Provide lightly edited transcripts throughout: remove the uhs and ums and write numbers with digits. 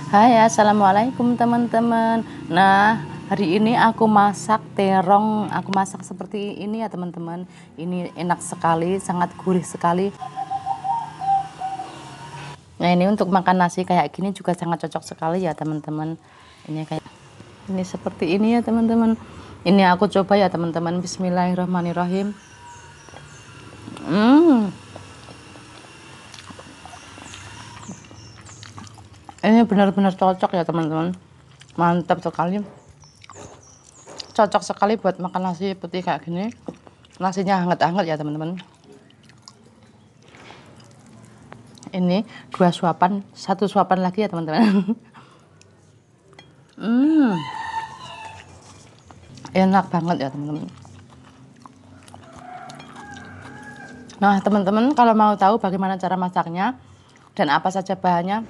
Hai, assalamualaikum teman-teman. Nah, hari ini aku masak terong. Aku masak seperti ini ya teman-teman. Ini enak sekali, sangat gurih sekali. Nah, ini untuk makan nasi kayak gini juga sangat cocok sekali ya teman-teman. Ini seperti ini ya teman-teman. Ini aku coba ya teman-teman. Bismillahirrahmanirrahim. Ini benar-benar cocok ya teman-teman. Mantap sekali. Cocok sekali buat makan nasi putih kayak gini. Nasinya hangat-hangat ya teman-teman. Ini 2 suapan, 1 suapan lagi ya teman-teman. Enak banget ya teman-teman. Nah teman-teman, kalau mau tahu bagaimana cara masaknya dan apa saja bahannya,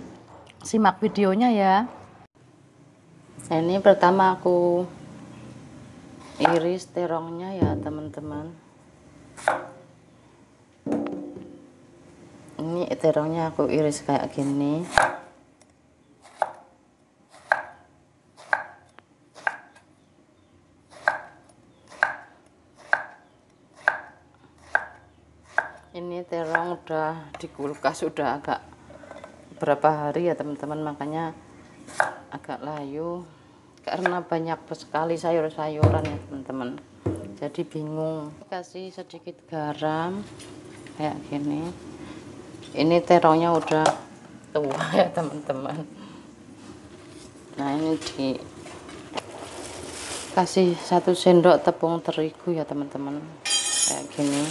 simak videonya ya. Nah, ini pertama aku iris terongnya ya teman-teman. Ini terongnya aku iris kayak gini. Ini terong udah di kulkas, udah agak berapa hari ya teman-teman, makanya agak layu karena banyak sekali sayur-sayuran ya teman-teman, jadi bingung. Kasih sedikit garam kayak gini. Ini terongnya udah tua ya teman-teman. Nah, ini dikasih 1 sendok tepung terigu ya teman-teman, kayak gini.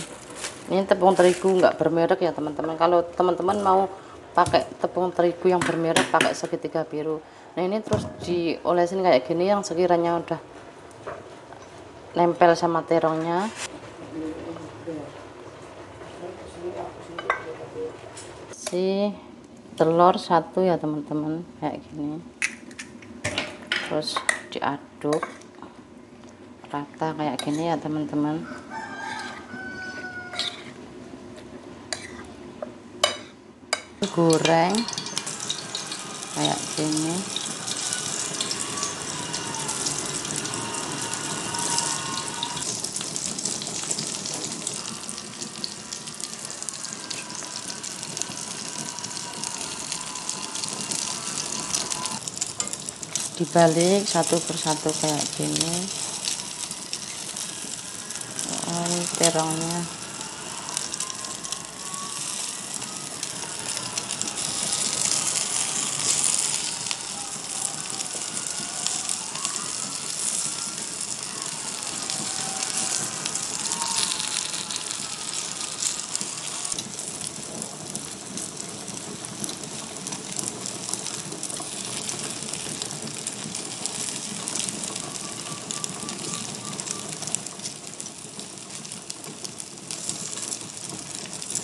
Ini tepung terigu nggak bermerek ya teman-teman. Kalau teman-teman mau pakai tepung terigu yang bermerek, pakai segitiga biru. Nah, ini terus diolesin kayak gini, yang sekiranya udah nempel sama terongnya. Si telur 1 ya teman-teman, kayak gini. Terus diaduk rata kayak gini ya teman-teman. Goreng kayak gini. Dibalik satu persatu kayak gini. Ini terongnya.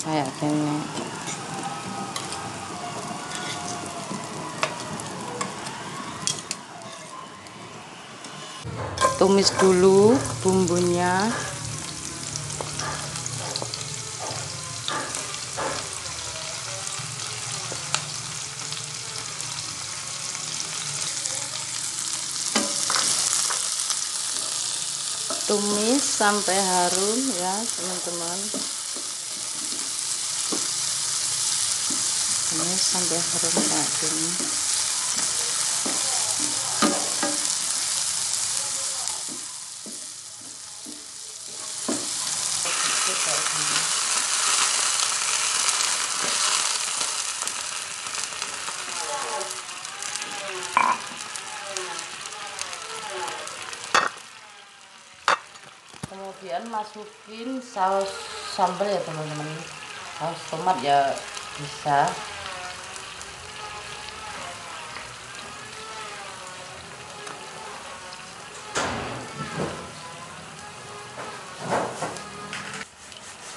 Kayak gini. Tumis dulu bumbunya. Tumis sampai harum ya teman-teman. Tumis sampai harum kayak gini. Kemudian masukin saus sambal ya teman-teman. Saus tomat ya bisa.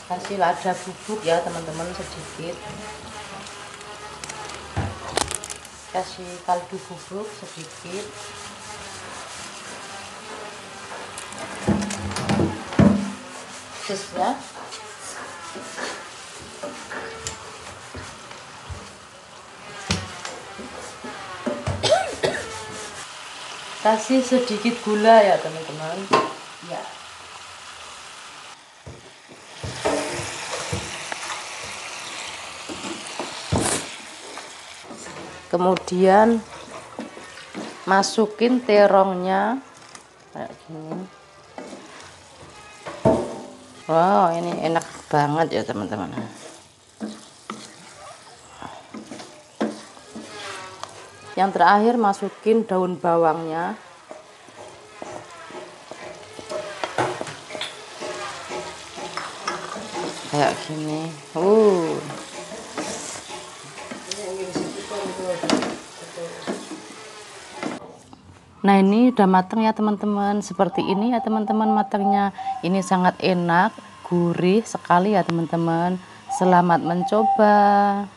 Kasih lada bubuk ya teman-teman sedikit. Kasih kaldu bubuk sedikit. Ya. Kasih sedikit gula ya teman-teman. Ya. Kemudian masukin terongnya kayak gini. Wow, ini enak banget ya teman-teman. Yang terakhir masukin daun bawangnya. Kayak gini. Nah, ini udah matang ya teman-teman. Seperti ini ya teman-teman matangnya. Ini sangat enak, gurih sekali ya teman-teman. Selamat mencoba.